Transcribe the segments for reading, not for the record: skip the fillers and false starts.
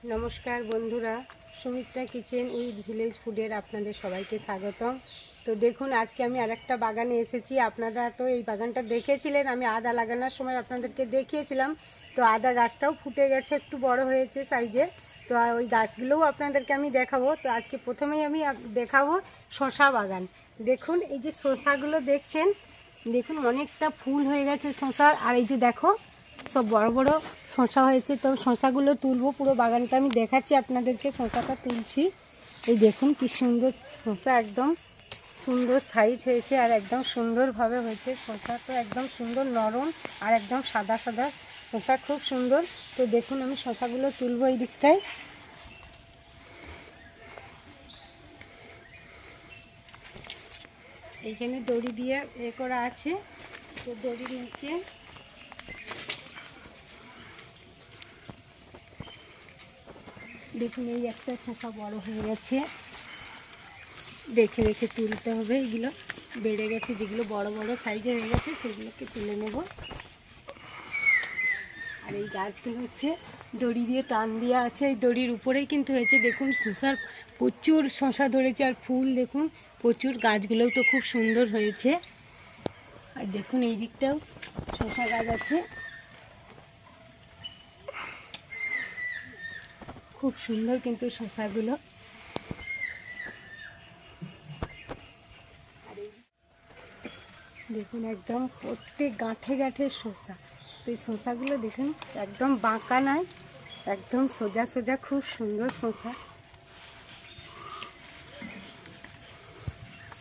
নমস্কার বন্ধুরা, Sumitra kitchen with village ফুডের আপনাদের সবাইকে স্বাগতম। তো দেখুন, আজকে আমি আরেকটা বাগানে এসেছি। আপনারা তো এই বাগানটা দেখেছিলেন, আমি আদা লাগানোর সময় আপনাদেরকে দেখিয়েছিলাম। তো আদা গাছটাও ফুটে গেছে, একটু বড় হয়েছে সাইজে। তো ওই গাছগুলোও আপনাদেরকে আমি দেখাবো। তো আজকে প্রথমেই আমি দেখাবো শসা বাগান। দেখুন, এই যে শসাগুলো দেখছেন, দেখুন অনেকটা ফুল হয়ে গেছে শসার। আর এই যে দেখো, সব বড় বড় শসা হয়েছে। তো শসাগুলো তুলবো, পুরো বাগানটা আমি দেখাচ্ছি আপনাদেরকে। শসাটা তুলছি, এই দেখুন কি সুন্দর শসা, একদম সুন্দর সাইজ হয়েছে আর একদম সুন্দরভাবে হয়েছে। শসা তো একদম সুন্দর নরম আর একদম সাদা সাদা শসা, খুব সুন্দর। তো দেখুন, আমি শসাগুলো তুলবো এই দিকটায়। এইখানে দড়ি দিয়ে করা আছে, তো দড়ির নিচে দেখুন এই একটা শসা বড় হয়ে গেছে। দেখে দেখে তুলতে হবে, এগুলো বেড়ে গেছে, যেগুলো বড় বড় সাইজে হয়ে গেছে সেগুলোকে তুলে নেব। আর এই গাছগুলো হচ্ছে দড়ি দিয়ে টান দেওয়া আছে, এই দড়ির উপরেই কিন্তু হয়েছে। দেখুন শসার প্রচুর শসা ধরেছে আর ফুল দেখুন প্রচুর। গাছগুলোও তো খুব সুন্দর হয়েছে। আর দেখুন এই দিকটাও শসা গাছ আছে, খুব সুন্দর কিন্তু শসাগুলো। দেখুন একদম প্রত্যেক গাঁঠে গাঁঠে শসা। তো এই শসাগুলো দেখুন একদম বাঁকা নয়, একদম সোজা সোজা, খুব সুন্দর শসা।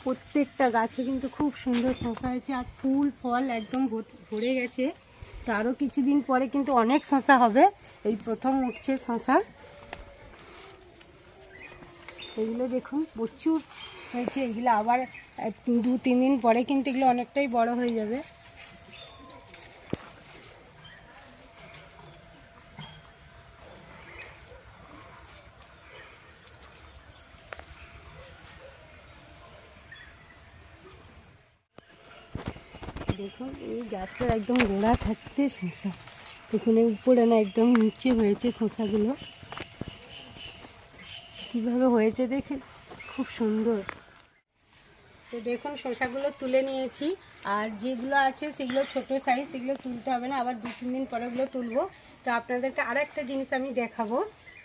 প্রত্যেকটা গাছে কিন্তু খুব সুন্দর শসা হয়েছে আর ফুল ফল একদম ভরে গেছে। তো আরও কিছুদিন পরে কিন্তু অনেক শসা হবে। এই প্রথম উঠছে শসা। এগুলো দেখুন প্রচুর হয়েছে, এগুলো আবার 2-3 দিন পরে কিন্তু এগুলো অনেকটাই বড় হয়ে যাবে। দেখুন এই গাছটার একদম গোড়া থাকতে শসা, দেখুন এই উপরে না একদম নিচে হয়েছে শসাগুলো, কীভাবে হয়েছে দেখুন, খুব সুন্দর। তো দেখুন শসাগুলো তুলে নিয়েছি, আর যেগুলো আছে সেগুলো ছোট সাইজ, সেগুলো তুলতে হবে না, আবার 2-3 দিন পরে ওগুলো তুলবো। তো আপনাদেরকে আর একটা জিনিস আমি দেখাবো।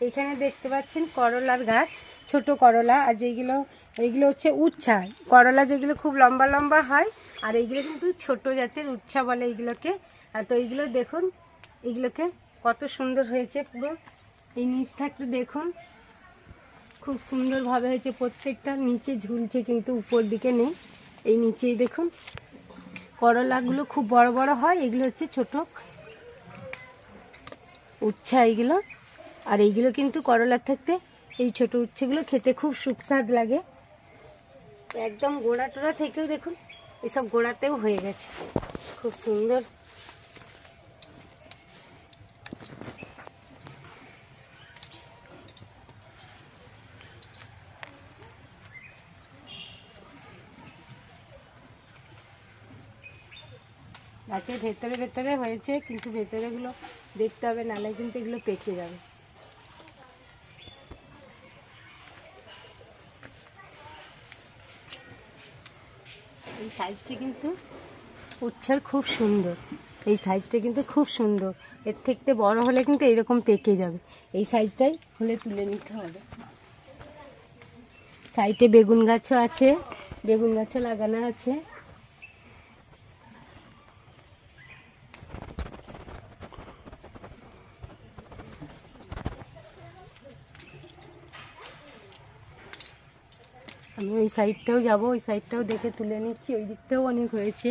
এখানে দেখতে পাচ্ছেন করলার গাছ, ছোট করলা। আর যেগুলো এইগুলো হচ্ছে উচ্ছা করলা, যেগুলো খুব লম্বা লম্বা হয়। আর এইগুলো কিন্তু ছোট জাতের উচ্ছা বলে এইগুলোকে। আর তো এইগুলো দেখুন, এইগুলোকে কত সুন্দর হয়েছে পুরো। এই নিচ থাকতে দেখুন খুব সুন্দরভাবে হয়েছে, প্রত্যেকটা নিচে ঝুলছে কিন্তু উপর দিকে নেই। এই নিচেই দেখুন করলাগুলো খুব বড় বড় হয়, এগুলো হচ্ছে ছোট উচ্ছা এইগুলো। আর এইগুলো কিন্তু করলার থাকতে এই ছোট উচ্ছেগুলো খেতে খুব সুস্বাদ লাগে। একদম গোড়া টোড়া থেকেও দেখুন এসব গোড়াতেও হয়ে গেছে, খুব সুন্দর। গাছের ভেতরে ভেতরে হয়েছে, কিন্তু ভেতরেগুলো দেখতে হবে, নাহলে কিন্তু এগুলো পেকে যাবে। এই সাইজটা কিন্তু উচ্ছের খুব সুন্দর, এই সাইজটা কিন্তু খুব সুন্দর। এর থেকে বড় হলে কিন্তু এইরকম পেকে যাবে। এই সাইজটাই হলে তুলে নিতে হবে। সাইডে বেগুন গাছও আছে, বেগুন গাছও লাগানো আছে। আমি ওই সাইডটাও যাব, ওই সাইডটাও দেখে তুলে নিচ্ছি। ওই দিকটাও অনেক হয়েছে।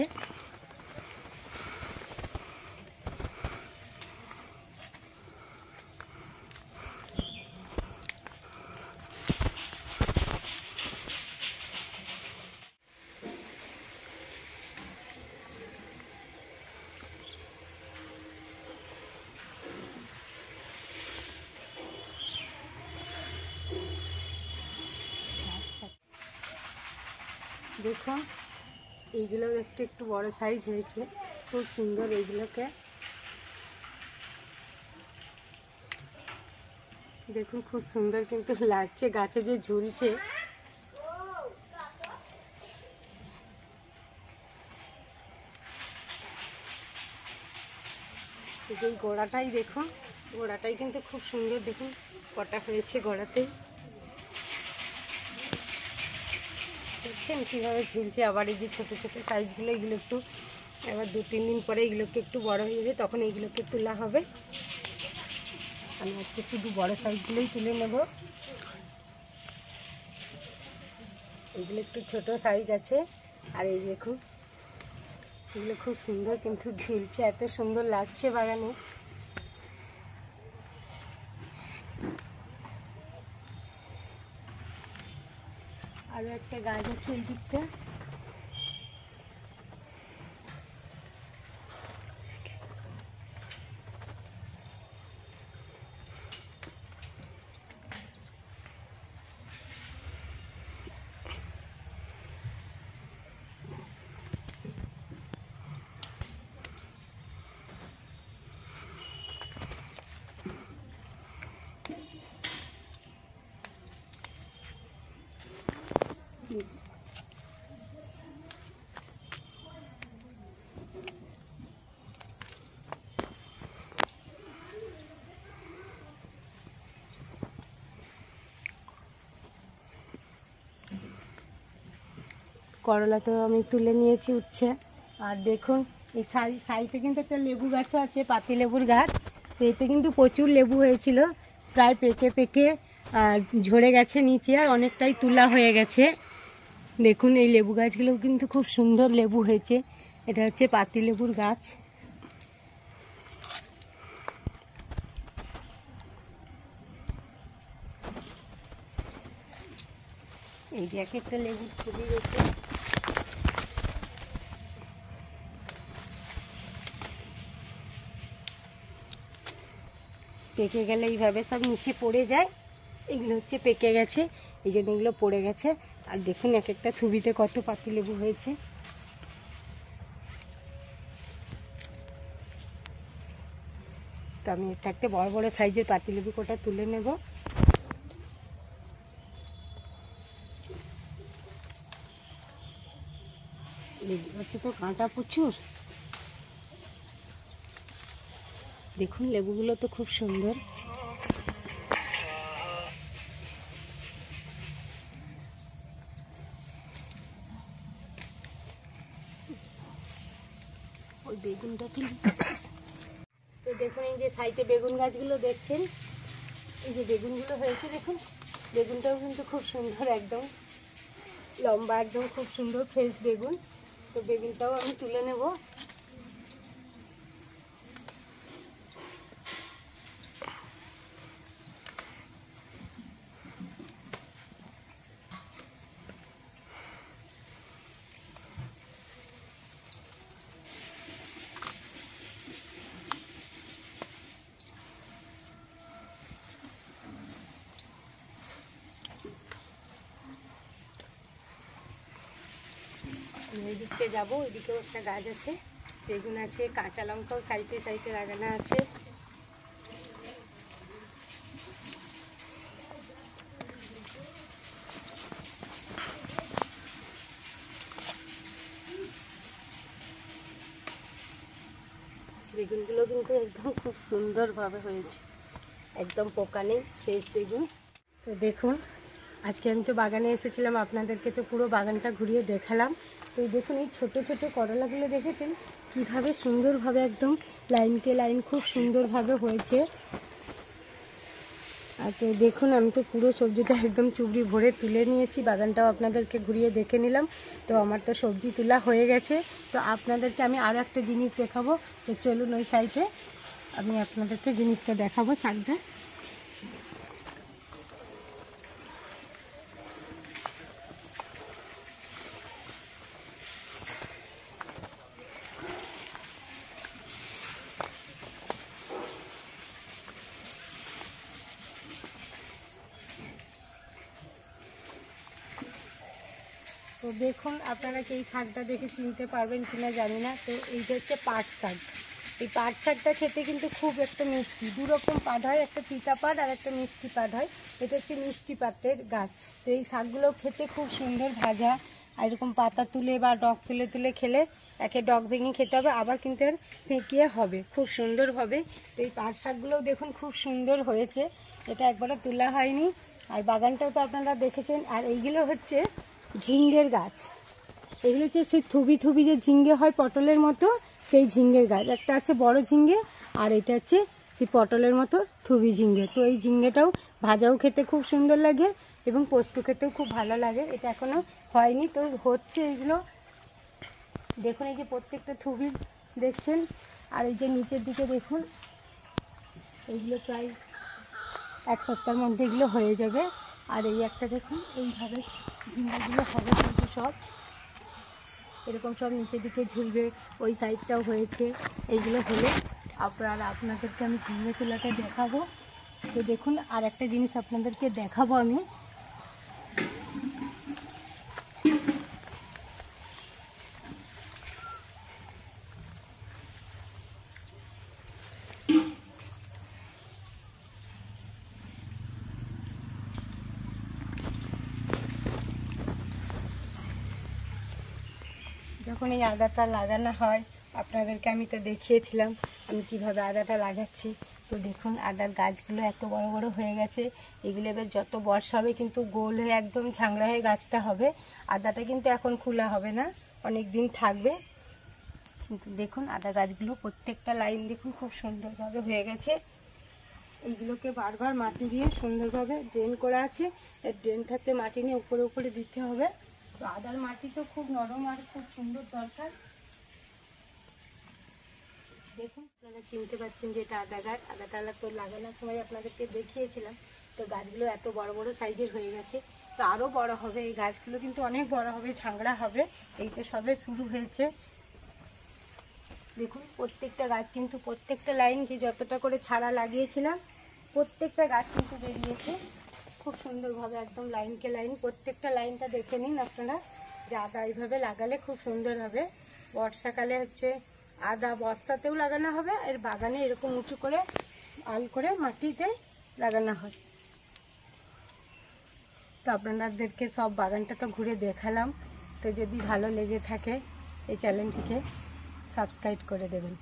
দেখুন এইগুলো একটু একটু বড় সাইজ হয়েছে, খুব সুন্দর। এইগুলোকে দেখুন খুব সুন্দর কিন্তু লাগছে, গাছে যে ঝুলছে। এই গোড়াটাই দেখুন, গোড়াটাই কিন্তু খুব সুন্দর, দেখুন কটা হয়েছে গোড়াতেই, দেখছেন কীভাবে ঝুলছে। আবার এই যে ছোটো ছোটো সাইজগুলো, এগুলো একটু এবার 2-3 দিন পরে এগুলোকে একটু বড় হয়ে যাবে, তখন এইগুলোকে তোলা হবে। আমি আজকে শুধু বড় সাইজগুলোই তুলে নেব। এগুলো একটু ছোট সাইজ আছে। আর এই দেখুন এগুলো খুব সুন্দর কিন্তু ঝুলছে, এত সুন্দর লাগছে বাগানে। আরও একটা গাছ আছে এই দিকটা, করলা তো আমি তুলে নিয়েছি, উঠছে। আর দেখুন এই সাইডে কিন্তু একটা লেবু গাছও আছে, পাতি লেবুর গাছ। তো এতে কিন্তু প্রচুর লেবু হয়েছিল, প্রায় পেকে পেকে ঝরে গেছে নিচে, আর অনেকটাই তুলা হয়ে গেছে। দেখুন এই লেবু গাছগুলো কিন্তু খুব সুন্দর লেবু হয়েছে। এটা হচ্ছে পাতি লেবুর গাছ। এই যে একটা লেবুর ছবি রয়েছে। পেকে গেলে এইভাবে সব নিচে পড়ে যায়, এগুলো হচ্ছে পেকে গেছে, এই জন্য এগুলো পড়ে গেছে। আর দেখুন এক একটা ছবিতে কত পাতি লেবু হয়েছে। তো আমি একটা বড় বড় সাইজের পাতি লেবু কটা তুলে নেব। লেবু গাছে তো কাঁটা প্রচুর। দেখুন লেবুগুলো তো খুব সুন্দর। ওই বেগুনটা তুলে। তো দেখুন এই যে সাইডে বেগুন গাছগুলো দেখছেন, এই যে বেগুনগুলো হয়েছে দেখুন, বেগুনটাও কিন্তু খুব সুন্দর, একদম লম্বা, একদম খুব সুন্দর ফ্রেশ বেগুন। তো বেগুনটাও আমি তুলে নেব। ওই দিকতে যাবো, ওইদিকেও একটা গাছ আছে, বেগুন আছে, কাঁচা লঙ্কাও সাইডে সাইডে লাগানো আছে। বেগুনগুলো কিন্তু একদম খুব সুন্দরভাবে হয়েছে, একদম পোকা নেই, ফ্রেশ বেগুন। তো দেখুন আজকে আমি তো বাগানে এসেছিলাম, আপনাদেরকে তো পুরো বাগানটা ঘুরিয়ে দেখালাম। তো দেখুন এই ছোট ছোট করলাগুলো দেখেছেন কীভাবে সুন্দরভাবে একদম লাইনকে লাইন খুব সুন্দরভাবে হয়েছে। আর তো দেখুন আমি তো পুরো সবজিটা একদম চুবড়ি ভরে তুলে নিয়েছি, বাগানটাও আপনাদেরকে ঘুরিয়ে দেখে নিলাম। তো আমার তো সবজি তোলা হয়ে গেছে। তো আপনাদেরকে আমি আরও একটা জিনিস দেখাবো। তো চলুন ওই সাইডে আমি আপনাদেরকে জিনিসটা দেখাবো, শাকটা। তো দেখুন আপনারা কি এই শাকটা দেখে চিনতে পারবেন কিনা জানি না। তো এইটা হচ্ছে পাট শাক। এই পাট শাকটা খেতে কিন্তু খুব একটা মিষ্টি, দুরকম পাট হয়, একটা তিতা পাট আর একটা মিষ্টি পাট হয়। এটা হচ্ছে মিষ্টি পাটের গাছ। তো এই শাকগুলো খেতে খুব সুন্দর, ভাজা আর এরকম পাতা তুলে বা ডগ তুলে তুলে খেলে একে ডগ ভেঙে খেতে হবে, আবার কিন্তু এর ফেঁকিয়ে হবে, খুব সুন্দর হবে। তো এই পাট শাকগুলোও দেখুন খুব সুন্দর হয়েছে, এটা একবারও তোলা হয়নি। আর বাগানটাও তো আপনারা দেখেছেন। আর এইগুলো হচ্ছে ঝিঙ্গের গাছ, এগুলো হচ্ছে সেই থুবি থুবি যে ঝিঙ্গে হয় পটলের মতো, সেই ঝিঙ্গের গাছ। একটা আছে বড় ঝিঙ্গে আর এটা হচ্ছে সেই পটলের মতো থুবি ঝিঙ্গে। তো এই ঝিঙ্গেটাও ভাজাও খেতে খুব সুন্দর লাগে এবং পোস্ত খেতেও খুব ভালো লাগে। এটা এখনো হয়নি, তো হচ্ছে এইগুলো দেখুন। এই যে প্রত্যেকটা থুবি দেখছেন, আর এই যে নিচের দিকে দেখুন, এইগুলো প্রায় এক সপ্তাহের মধ্যে এগুলো হয়ে যাবে। আর এই একটা দেখুন, এইভাবে ঝিঙ্গেগুলো হবে কিন্তু সব এরকম সব নিচের দিকে ঝুলবে। ওই সাইডটাও হয়েছে। এইগুলো হলে আপনাদেরকে আমি ঝিঙ্গে তোলাটা দেখাবো। তো দেখুন, আর একটা জিনিস আপনাদেরকে দেখাবো আমি। যখন এই আদাটা লাগানো হয় আপনাদেরকে আমি তো দেখিয়েছিলাম আমি কিভাবে আদাটা লাগাচ্ছি। তো দেখুন আদার গাছগুলো এত বড় বড় হয়ে গেছে। এগুলো এবার যত বর্ষা হবে কিন্তু গোল হয়ে একদম ঝাংড়া হয়ে গাছটা হবে। আদাটা কিন্তু এখন খোলা হবে না, অনেক দিন থাকবে। কিন্তু দেখুন আদা গাছগুলো প্রত্যেকটা লাইন দেখুন খুব সুন্দরভাবে হয়ে গেছে। এইগুলোকে বারবার মাটি দিয়ে সুন্দরভাবে ড্রেন করা আছে। ড্রেন থাকতে মাটি নিয়ে উপরে উপরে দিতে হবে। তো আদার মাটি তো খুব নরম আর খুব সুন্দর দরকার। দেখুন আপনারা চিনতে পারছেন যে এটা আদা গাছ। আদাটা তো লাগানোর সময় আপনাদেরকে দেখিয়েছিলাম। তো গাছগুলো এত বড় বড় সাইজের হয়ে গেছে, তো আরও বড় হবে। এই গাছগুলো কিন্তু অনেক বড় হবে, ঝাংড়া হবে। এইটা সবে শুরু হয়েছে। দেখুন প্রত্যেকটা গাছ কিন্তু প্রত্যেকটা লাইন যে যতটা করে ছাড়া লাগিয়েছিলাম প্রত্যেকটা গাছ কিন্তু বেরিয়েছে খুব সুন্দরভাবে, একদম লাইনকে লাইন। প্রত্যেকটা লাইনটা দেখে নিন আপনারা যে আদা এইভাবে লাগালে খুব সুন্দর হবে। বর্ষাকালে হচ্ছে আদা বস্তাতেও লাগানো হবে, আর বাগানে এরকম উঁচু করে আল করে মাটিতে লাগানো হয়। তো আপনাদেরকে সব বাগানটা তো ঘুরে দেখালাম। তো যদি ভালো লেগে থাকে এই চ্যানেলটিকে সাবস্ক্রাইব করে দেবেন।